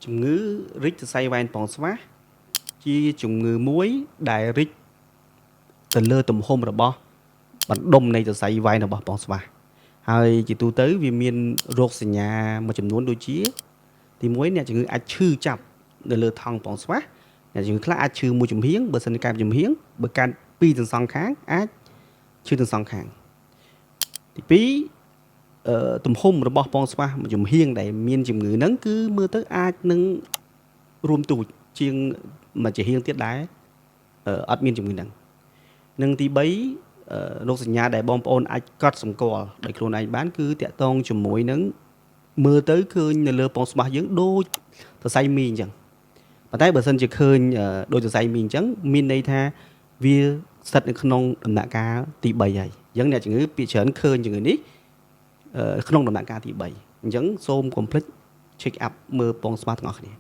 ជំងឺរីកសរសៃវ៉ែនប៉ងស្វាជាជំងឺមួយដែលរីកទៅលើទំហំរបស់បណ្ដុំនៃសរសៃវ៉ែនរបស់ប៉ងស្វាហើយជាទូទៅវាមានរោគសញ្ញាមួយចំនួនដូចជាទី1អ្នកជំងឺអាចឈឺចាប់នៅលើថង់ប៉ងស្វាអ្នកជំងឺខ្លះអាចឈឺមួយចំហៀងបើសិនកើតចំហៀងបើកើតពីរទាំងសងខាងអាចឈឺទាំងសងខាងទី2ទំហំរបស់ប៉ងស្វាមួយចំហៀងដែលមានជំងឺហ្នឹងគឺមើលទៅអាចនឹងរួមទូចជាងមួយចំហៀងទៀតដែរអត់មានជំងឺហ្នឹងនិងទី3រោគសញ្ញាដែលបងប្អូនអាចកត់សម្គាល់ដោយខ្លួនឯងបានគឺតាក់ទងជាមួយនឹងមើលទៅឃើញនៅលើប៉ងស្វាយើងដូចសរសៃមីអញ្ចឹងប៉ុន្តែបើសិនជាឃើញដូចសរសៃមីអញ្ចឹងមានន័យថាវាស្ថិតនៅក្នុងដំណាក់កាលទី3ហើយអញ្ចឹងអ្នកជំងឺពាក្យច្រើនឃើញជំងឺនេះក្នុងដំណាក់កាលទី3អញ្ចឹងសូមកុំភ្លេច check up មើលប៉ងស្វាទាំងអស់គ្នា